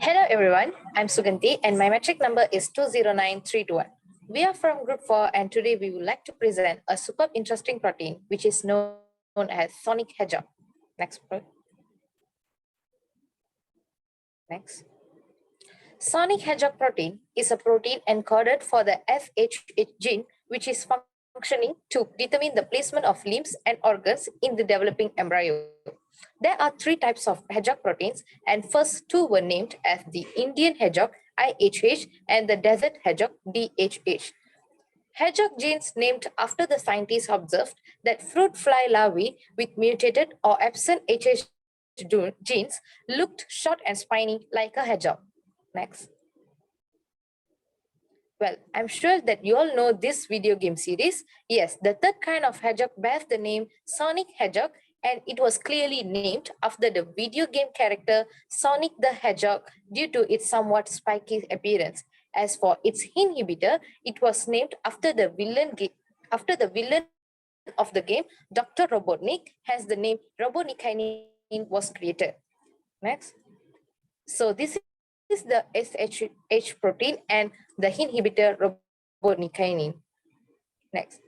Hello everyone, I'm Suganthi and my metric number is 209321. We are from group 4 and today we would like to present a superb interesting protein which is known as sonic hedgehog. Next. Next. Sonic hedgehog protein is a protein encoded for the FHH gene which is functioning to determine the placement of limbs and organs in the developing embryo. There are three types of hedgehog proteins, and first two were named as the Indian hedgehog IHH and the desert hedgehog DHH. Hedgehog genes named after the scientists observed that fruit fly larvae with mutated or absent HH genes looked short and spiny like a hedgehog. Next. Well, I'm sure that you all know this video game series. Yes, the third kind of hedgehog bears the name Sonic Hedgehog, and it was clearly named after the video game character Sonic the Hedgehog due to its somewhat spiky appearance. As for its inhibitor, it was named after the villain of the game, Dr. Robotnik, hence the name Robotnikinin was created. Next. So this is the SHH protein and the inhibitor robotnikinin. Next.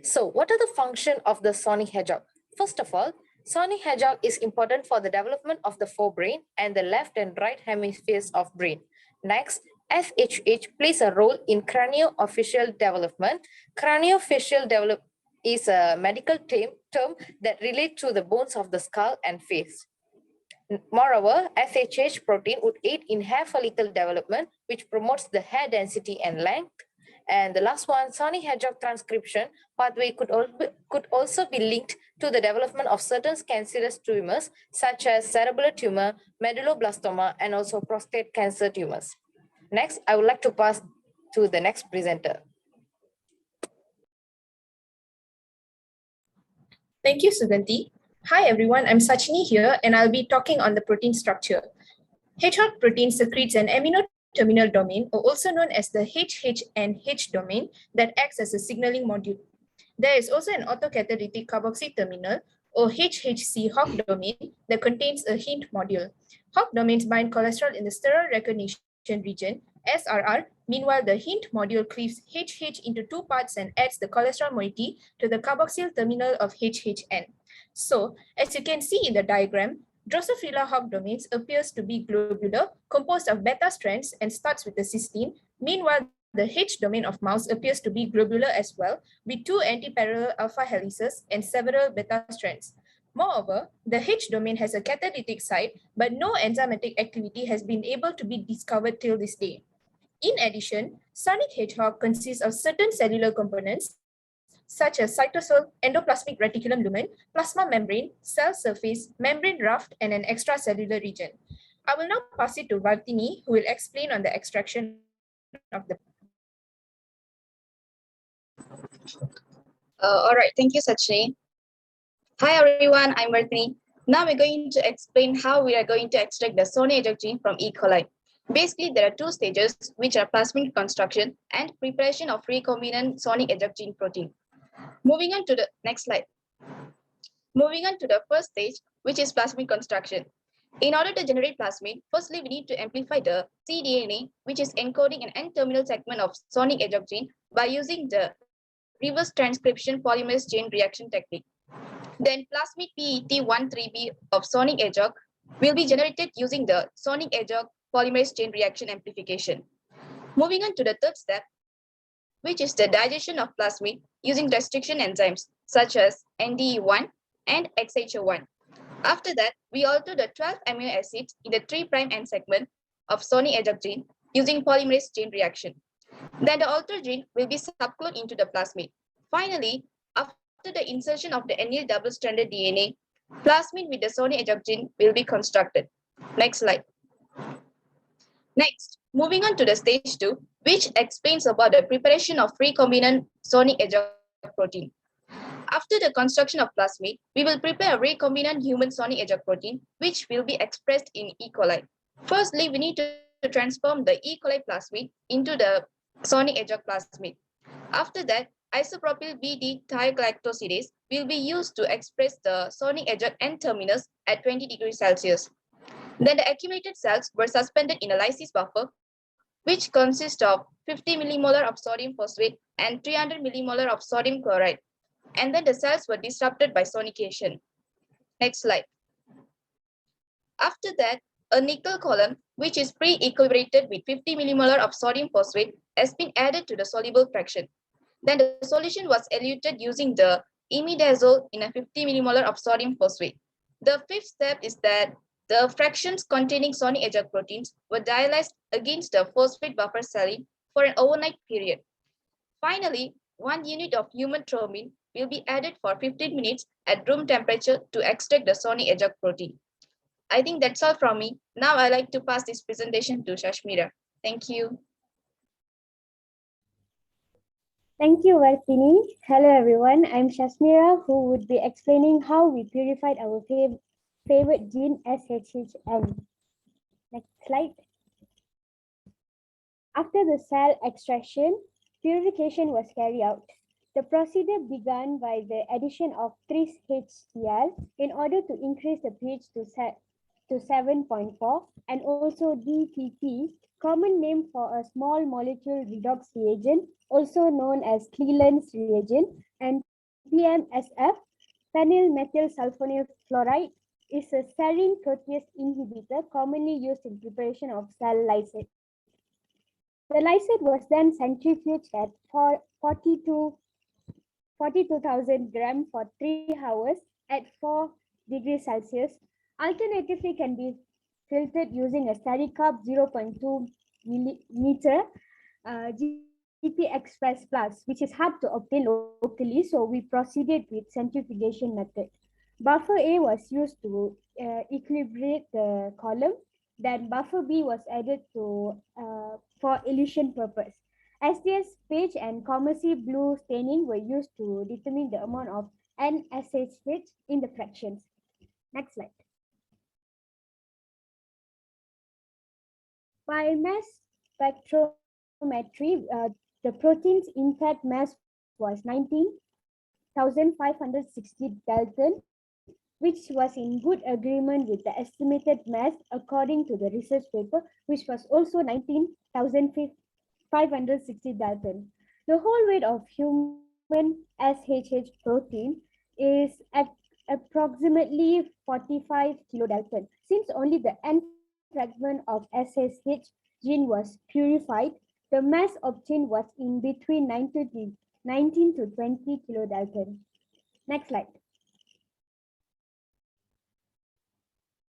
So what are the functions of the sonic hedgehog? First of all, sonic hedgehog is important for the development of the forebrain and the left and right hemispheres of brain. Next, FHH plays a role in craniofacial development. Craniofacial development is a medical term that relates to the bones of the skull and face. Moreover, FHH protein would aid in hair follicle development, which promotes the hair density and length. And the last one, sonic hedgehog transcription pathway could also be linked to the development of certain cancerous tumors, such as cerebral tumor, medulloblastoma, and also prostate cancer tumors. Next, I would like to pass to the next presenter. Thank you, Suganthi. Hi everyone, I'm Sachini here and I'll be talking on the protein structure. Hedgehog protein secretes an amino terminal domain, or also known as the HH and H domain, that acts as a signaling module. There is also an autocatalytic carboxy terminal, or HHC Hog domain, that contains a hint module. Hog domains bind cholesterol in the steroid recognition region, SRR. Meanwhile, the hint module cleaves HH into two parts and adds the cholesterol moiety to the carboxyl terminal of HHN. So, as you can see in the diagram, Drosophila hog domains appears to be globular, composed of beta strands and starts with the cysteine. Meanwhile, the H domain of mouse appears to be globular as well, with two antiparallel alpha helices and several beta strands. Moreover, the H domain has a catalytic site, but no enzymatic activity has been able to be discovered till this day. In addition, sonic hedgehog consists of certain cellular components such as cytosol, endoplasmic reticulum lumen, plasma membrane, cell surface, membrane raft, and an extracellular region. I will now pass it to VARTHINI, who will explain on the extraction of the. All right, thank you, Sachini. Hi everyone, I'm VARTHINI. Now we're going to explain how we are going to extract the sonic hedgehog gene from E. coli. Basically, there are two stages, which are plasmid construction and preparation of recombinant sonic hedgehog gene protein. Moving on to the next slide. Moving on to the first stage, which is plasmid construction. In order to generate plasmid, firstly, we need to amplify the cDNA, which is encoding an N-terminal segment of sonic hedgehog gene by using the reverse transcription polymerase chain reaction technique. Then plasmid PET13B of sonic hedgehog will be generated using the sonic hedgehog polymerase chain reaction amplification. Moving on to the third step, which is the digestion of plasmid using restriction enzymes such as NDE1 and XHO1. After that, we alter the 12 amino acids in the 3' end segment of sonic hedgehog gene using polymerase chain reaction. Then the altered gene will be subcloned into the plasmid. Finally, after the insertion of the annealed double-stranded DNA, plasmid with the sonic hedgehog gene will be constructed. Next slide. Next, moving on to the stage 2, which explains about the preparation of recombinant sonic hedgehog protein. After the construction of plasmid, we will prepare a recombinant human sonic hedgehog protein, which will be expressed in E. coli. Firstly, we need to transform the E. coli plasmid into the sonic hedgehog plasmid. After that, isopropyl bD-thiogalactosidase will be used to express the sonic hedgehog N-terminus at 20 degrees Celsius. Then the accumulated cells were suspended in a lysis buffer, which consists of 50 millimolar of sodium phosphate and 300 millimolar of sodium chloride. And then the cells were disrupted by sonication. Next slide. After that, a nickel column, which is pre-equilibrated with 50 millimolar of sodium phosphate, has been added to the soluble fraction. Then the solution was eluted using the imidazole in a 50 millimolar of sodium phosphate. The fifth step is that the fractions containing sonic Hedgehog proteins were dialyzed against the phosphate buffer saline for an overnight period. Finally, 1 unit of human thrombin will be added for 15 minutes at room temperature to extract the sonic Hedgehog protein. I think that's all from me. Now I'd like to pass this presentation to SHASMIRAA. Thank you. Thank you, Varthini. Hello, everyone. I'm SHASMIRAA, who would be explaining how we purified our favorite gene SHHN. Next slide. After the cell extraction, purification was carried out. The procedure began by the addition of 3-HCl in order to increase the pH to 7.4, and also DTP, common name for a small molecule redox reagent, also known as Cleland's reagent, and PMSF, phenyl methyl sulfonyl fluoride, is a serine protease inhibitor commonly used in preparation of cell lysate. The lysate was then centrifuged at 42,000 grams for 3 hours at 4 degrees Celsius. Alternatively, can be filtered using a Stereocarb 0.2 millimeter GP Express Plus, which is hard to obtain locally, so we proceeded with centrifugation method. Buffer A was used to equilibrate the column. Then buffer B was added to for elution purpose. SDS page and Commercy blue staining were used to determine the amount of NSHH in the fractions. Next slide. By mass spectrometry, the protein's impact mass was 19,560 Dalton, which was in good agreement with the estimated mass according to the research paper, which was also 19,560 Dalton. The whole weight of human SHH protein is at approximately 45 kilodalton. Since only the N fragment of SHH gene was purified, the mass obtained was in between 19 to 20 kilodalton. Next slide.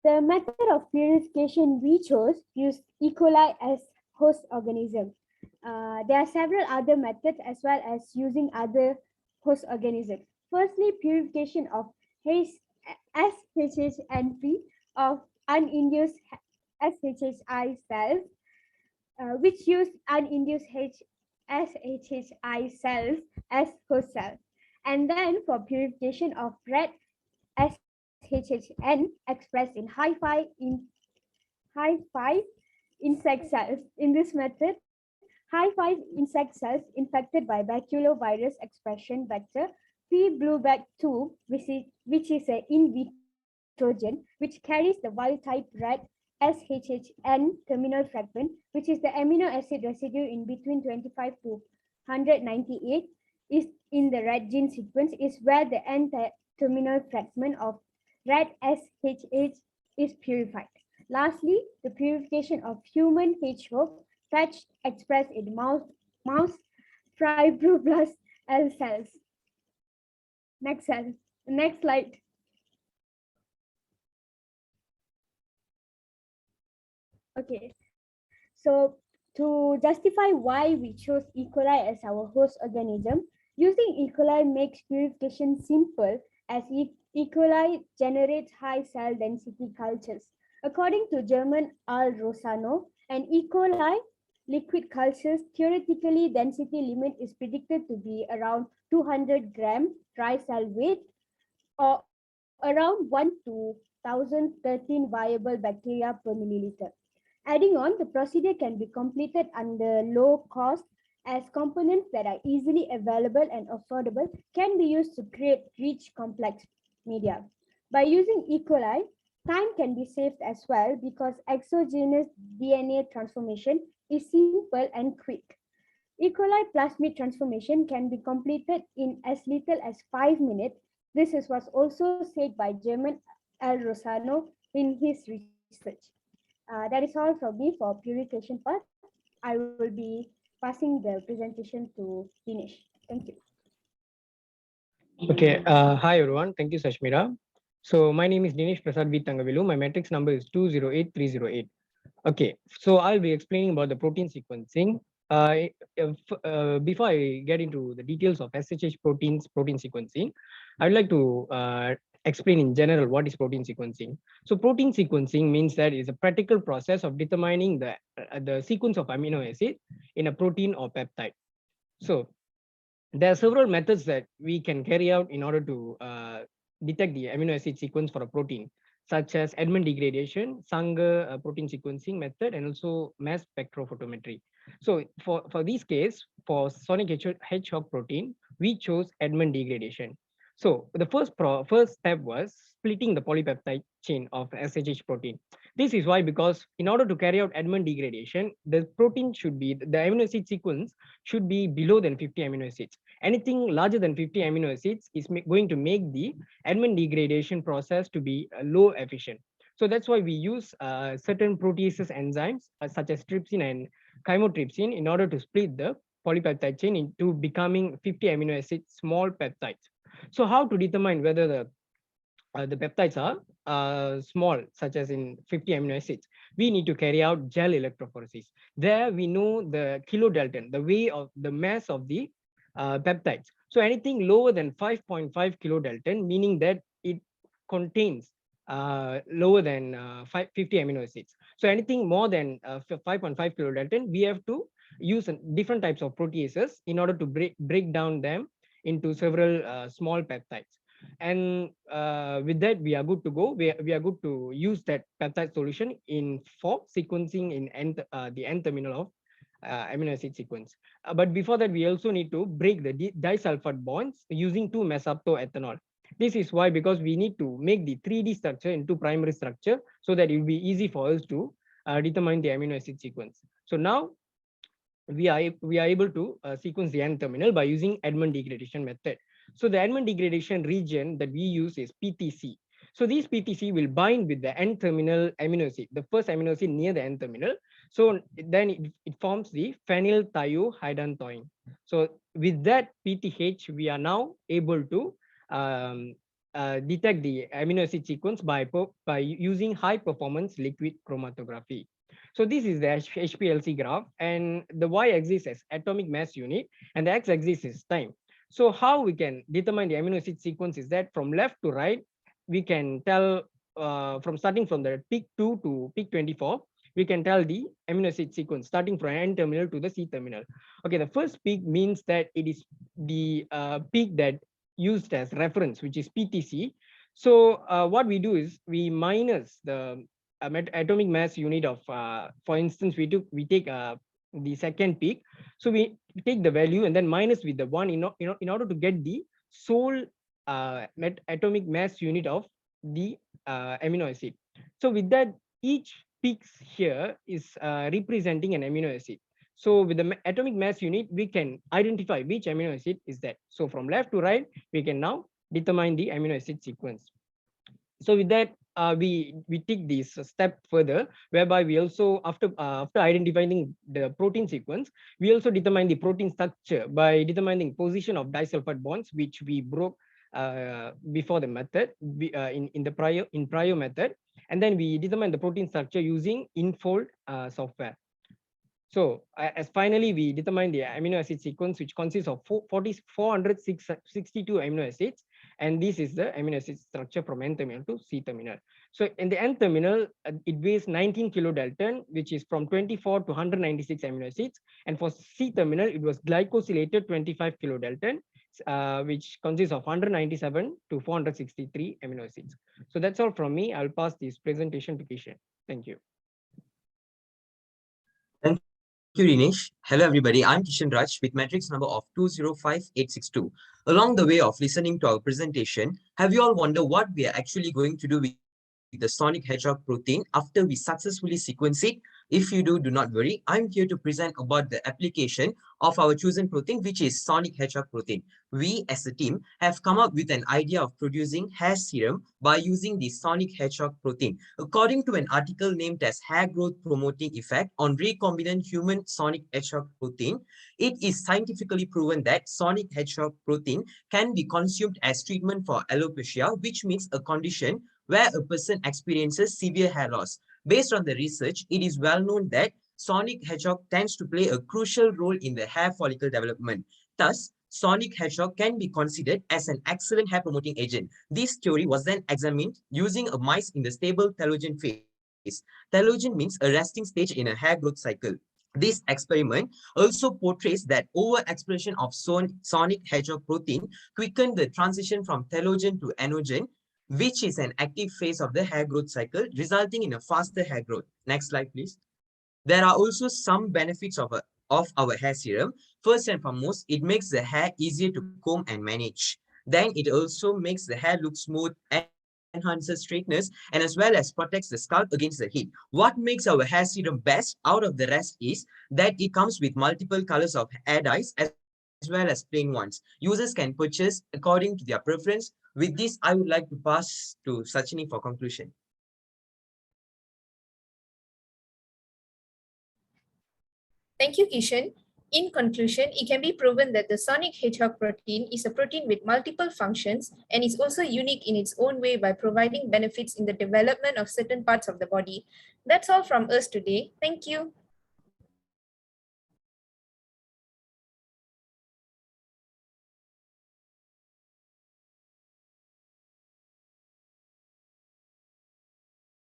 The method of purification we chose used E. coli as host organism. There are several other methods as well as using other host organisms. Firstly, purification of SHHNP of uninduced SHHI cells, which use uninduced SHHI cells as host cells. And then for purification of red SHHN expressed in high-5 insect cells. In this method, high-5 insect cells infected by baculovirus expression vector P. blueback2, which is an in vitro gene, which carries the wild-type red SHHN terminal fragment, which is the amino acid residue in between 25 to 198, is in the red gene sequence, is where the N-terminal fragment of red SHH is purified. Lastly, the purification of human hedgehog patch expressed in mouse fibroblast L cells. Next slide. Okay, so to justify why we chose E. coli as our host organism, using E. coli makes purification simple as E. coli generates high cell density cultures. According to German Al Rosano, an E. coli liquid culture's theoretically density limit is predicted to be around 200 gram dry cell weight or around 1 to 1013 viable bacteria per milliliter. Adding on, the procedure can be completed under low cost as components that are easily available and affordable can be used to create rich complex media. By using E. coli, Time can be saved as well because exogenous DNA transformation is simple and quick. E. coli plasmid transformation can be completed in as little as 5 minutes. Was also said by German Al Rosano in his research. That is all from me for purification part. I will be passing the presentation to Dinesh. Thank you. Okay. Hi, everyone. Thank you, Sashmira. So my name is Dinesh Prasad V. Tangavelu. My matrix number is 208308. Okay. So I'll be explaining about the protein sequencing. Before I get into the details of SHH protein sequencing, I'd like to explain in general what is protein sequencing. So protein sequencing means that it's a practical process of determining the sequence of amino acid in a protein or peptide. So there are several methods that we can carry out in order to detect the amino acid sequence for a protein, such as Edmond degradation, THANGA protein sequencing method, and also mass spectrophotometry. So for this case, for sonic hedgehog protein, we chose Edmond degradation. So the first step was splitting the polypeptide chain of SHH protein. This is why, because in order to carry out Edmond degradation, the protein should be, the amino acid sequence should be below than 50 amino acids. Anything larger than 50 amino acids is going to make the Edmond degradation process to be low efficient. So that's why we use certain proteases enzymes such as trypsin and chymotrypsin in order to split the polypeptide chain into becoming 50 amino acid small peptides. So how to determine whether the peptides are small, such as in 50 amino acids? We need to carry out gel electrophoresis. There we know the kilodalton, the way of the mass of the peptides. So anything lower than 5.5 kilodalton, meaning that it contains lower than 50 amino acids. So anything more than 5.5 kilodalton, we have to use different types of proteases in order to break down them into several small peptides. And with that, we are good to go. We are good to use that peptide solution for sequencing in the N terminal of amino acid sequence. But before that, we also need to break the disulfide bonds using 2-mesoptoethanol. This is why, because we need to make the 3D structure into primary structure so that it will be easy for us to determine the amino acid sequence. So now we are able to sequence the N terminal by using Edmond degradation method. So the Edmond degradation region that we use is PTC. So this PTC will bind with the N terminal amino acid, the first amino acid near the N terminal. So then it forms the phenylthiohydantoin. So with that PTH, we are now able to detect the amino acid sequence by using high performance liquid chromatography. So this is the HPLC graph, and the y-axis is atomic mass unit and the x-axis is time. So how we can determine the amino acid sequence is that from left to right, we can tell from starting from the peak 2 to peak 24, we can tell the amino acid sequence starting from N terminal to the C terminal. Okay, the first peak means that it is the peak that used as reference, which is PTC. So what we do is we minus the atomic mass unit of, for instance, we take the second peak. So we take the value and then minus with the 1 in order to get the sole atomic mass unit of the amino acid. So with that, each peaks here is representing an amino acid. So with the atomic mass unit, we can identify which amino acid is that. So from left to right, we can now determine the amino acid sequence. So with that, we take this step further, whereby we also, after identifying the protein sequence, we also determine the protein structure by determining position of disulfide bonds, which we broke before the method, in prior method, and then we determine the protein structure using InFold software. So as finally, we determine the amino acid sequence, which consists of 462 amino acids. And this is the amino acid structure from N terminal to C terminal. So in the N terminal, it weighs 19 kilodalton, which is from 24 to 196 amino acids. And for C terminal, it was glycosylated 25 kilodalton, which consists of 197 to 463 amino acids. So that's all from me. I'll pass this presentation to Kishan. Thank you. Thank you, Dinesh. Hello, everybody. I'm KEESHANRAJ with matrix number of 205862. Along the way of listening to our presentation, have you all wondered what we are actually going to do with the sonic hedgehog protein after we successfully sequence it. If you do not worry. I'm here to present about the application of our chosen protein, which is sonic hedgehog protein. We as a team have come up with an idea of producing hair serum by using the sonic hedgehog protein. According to an article named as Hair Growth Promoting Effect on Recombinant Human Sonic Hedgehog Protein, it is scientifically proven that sonic hedgehog protein can be consumed as treatment for alopecia, which means a condition where a person experiences severe hair loss. Based on the research, it is well known that sonic hedgehog tends to play a crucial role in the hair follicle development. Thus, sonic hedgehog can be considered as an excellent hair promoting agent. This theory was then examined using a mice in the stable telogen phase. Telogen means a resting stage in a hair growth cycle. This experiment also portrays that overexpression of sonic hedgehog protein quickened the transition from telogen to anagen, which is an active phase of the hair growth cycle, resulting in a faster hair growth. Next slide, please. There are also some benefits of our hair serum. First and foremost, it makes the hair easier to comb and manage. Then it also makes the hair look smooth and enhances straightness, and as well as protects the scalp against the heat. What makes our hair serum best out of the rest is that it comes with multiple colors of hair dyes as well as plain ones. Users can purchase according to their preference. With this, I would like to pass to Sachini for conclusion. Thank you, Kishan. In conclusion, it can be proven that the sonic hedgehog protein is a protein with multiple functions and is also unique in its own way by providing benefits in the development of certain parts of the body. That's all from us today. Thank you.